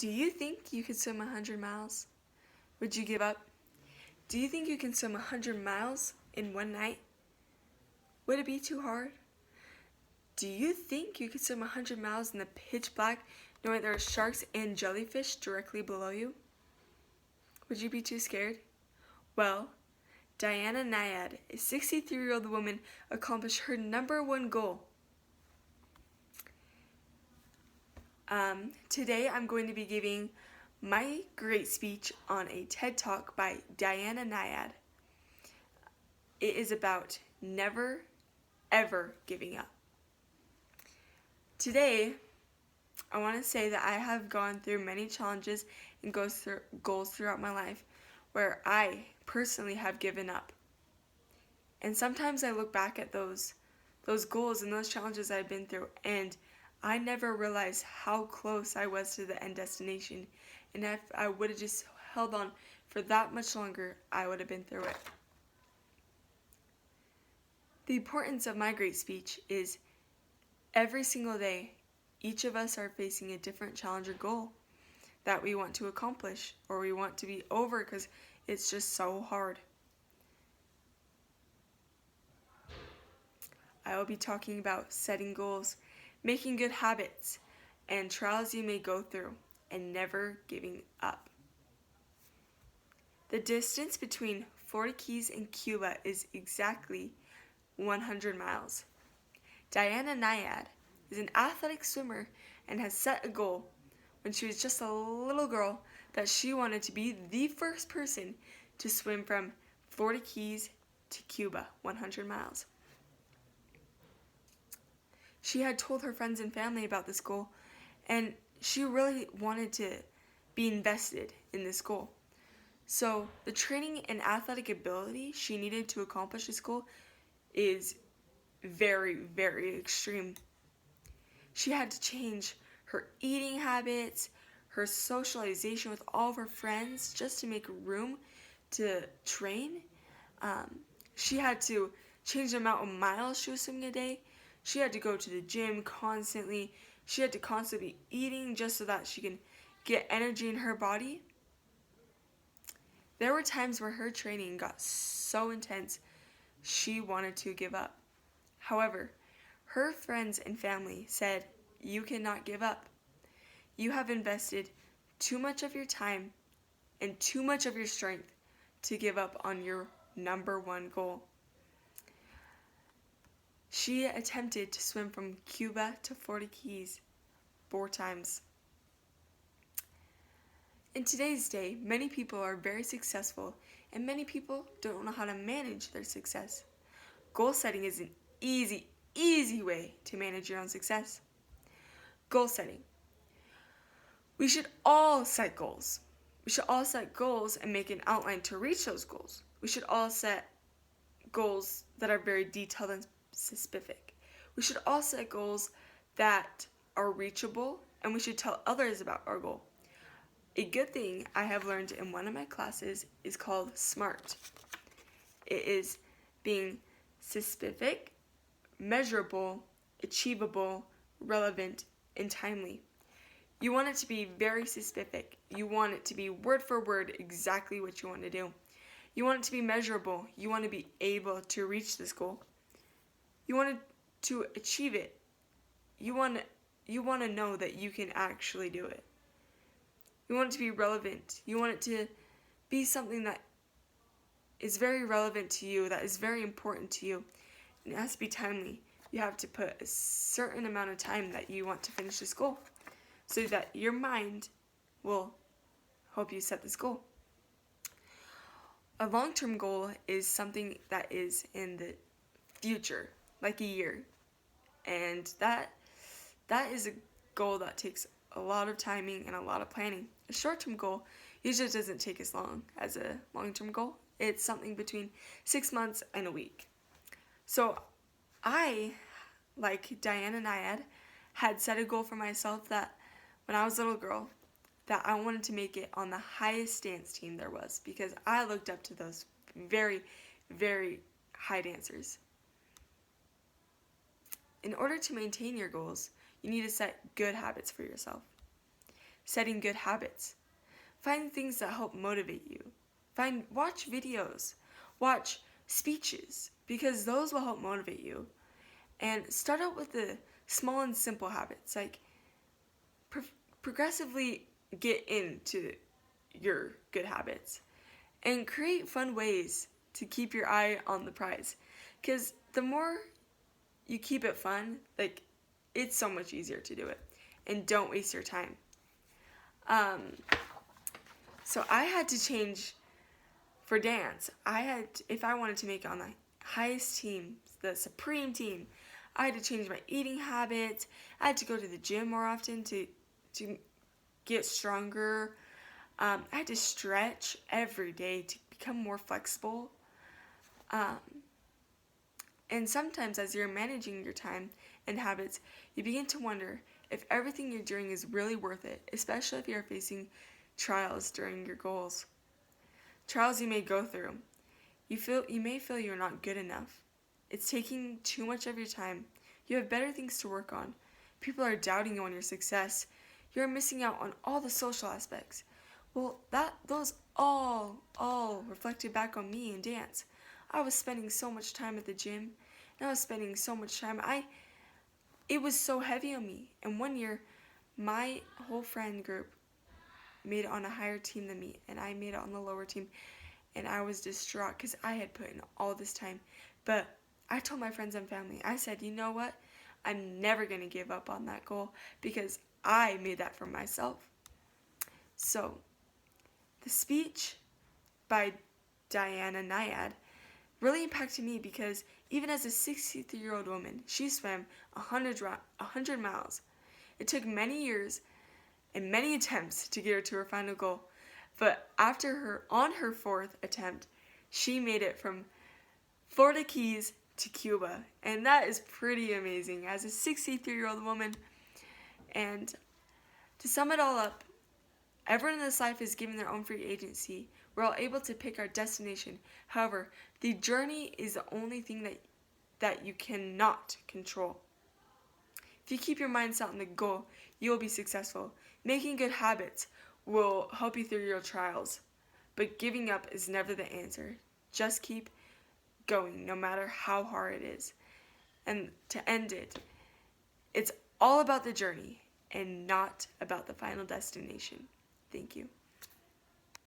Do you think you could swim 100 miles? Would you give up? Do you think you can swim 100 miles in one night? Would it be too hard? Do you think you could swim 100 miles in the pitch black knowing there are sharks and jellyfish directly below you? Would you be too scared? Well, Diana Nyad, a 63-year-old woman, accomplished her #1 goal. Today I'm going to be giving my great speech on a TED Talk by Diana Nyad. It is about never, ever giving up. Today, I want to say that I have gone through many challenges and goals throughout my life where I personally have given up. And sometimes I look back at those goals and those challenges I've been through, and I never realized how close I was to the end destination. And if I would have just held on for that much longer, I would have been through it. The importance of my great speech is every single day, each of us are facing a different challenge or goal that we want to accomplish or we want to be over because it's just so hard. I will be talking about setting goals, making good habits, and trials you may go through, and never giving up. The distance between 40 Keys and Cuba is exactly 100 miles. Diana Nyad is an athletic swimmer and has set a goal when she was just a little girl that she wanted to be the first person to swim from 40 Keys to Cuba, 100 miles. She had told her friends and family about this goal, and she really wanted to be invested in this goal. So the training and athletic ability she needed to accomplish this goal is very, very extreme. She had to change her eating habits, her socialization with all of her friends just to make room to train. She had to change the amount of miles she was swimming a day. She had to go to the gym constantly. She had to constantly be eating just so that she can get energy in her body. There were times where her training got so intense she wanted to give up. However, her friends and family said, "You cannot give up. You have invested too much of your time and too much of your strength to give up on your #1 goal." She attempted to swim from Cuba to 40 Keys 4 times. In today's day, many people are very successful and many people don't know how to manage their success. Goal setting is an easy way to manage your own success. Goal setting. We should all set goals. We should all set goals and make an outline to reach those goals. We should all set goals that are very detailed and specific. We should all set goals that are reachable, and we should tell others about our goal. A good thing I have learned in one of my classes is called SMART. It is being specific, measurable, achievable, relevant, and timely. You want it to be very specific. You want it to be word for word exactly what you want to do. You want it to be measurable. You want to be able to reach this goal. You want to achieve it. You want to know that you can actually do it. You want it to be relevant. You want it to be something that is very relevant to you, that is very important to you. And it has to be timely. You have to put a certain amount of time that you want to finish this goal so that your mind will help you set this goal. A long-term goal is something that is in the future, like a year. And that is a goal that takes a lot of timing and a lot of planning. A short-term goal usually doesn't take as long as a long-term goal. It's something between 6 months and a week. So I, like Diana Nyad, had set a goal for myself that when I was a little girl, that I wanted to make it on the highest dance team there was, because I looked up to those very, very high dancers. In order to maintain your goals, you need to set good habits for yourself. setting good habits. Find things that help motivate you. Watch videos, watch speeches, because those will help motivate you. And start out with the small and simple habits, like progressively get into your good habits. And create fun ways to keep your eye on the prize. Because the more you keep it fun, like, it's so much easier to do it. And don't waste your time. So I had to change for dance. If I wanted to make it on the highest team, the supreme team, I had to change my eating habits. I had to go to the gym more often to get stronger. I had to stretch every day to become more flexible. And sometimes as you're managing your time and habits, you begin to wonder if everything you're doing is really worth it, especially if you're facing trials during your goals. Trials you may go through. You may feel you're not good enough. It's taking too much of your time. You have better things to work on. People are doubting you on your success. You're missing out on all the social aspects. Well, those all reflected back on me in dance. I was spending so much time at the gym, and I was spending so much time. It was so heavy on me. And one year, my whole friend group made it on a higher team than me, and I made it on the lower team, and I was distraught because I had put in all this time. But I told my friends and family, I said, you know what? I'm never going to give up on that goal because I made that for myself. So, the speech by Diana Nyad really impacted me because even as a 63-year-old woman, she swam 100 miles. It took many years and many attempts to get her to her final goal, but on her fourth attempt, she made it from Florida Keys to Cuba, and that is pretty amazing as a 63-year-old woman. And to sum it all up, everyone in this life is given their own free agency. We're all able to pick our destination. However, the journey is the only thing that you cannot control. If you keep your mind set on the goal, you will be successful. Making good habits will help you through your trials, but giving up is never the answer. Just keep going, no matter how hard it is. And to end it, it's all about the journey and not about the final destination. Thank you.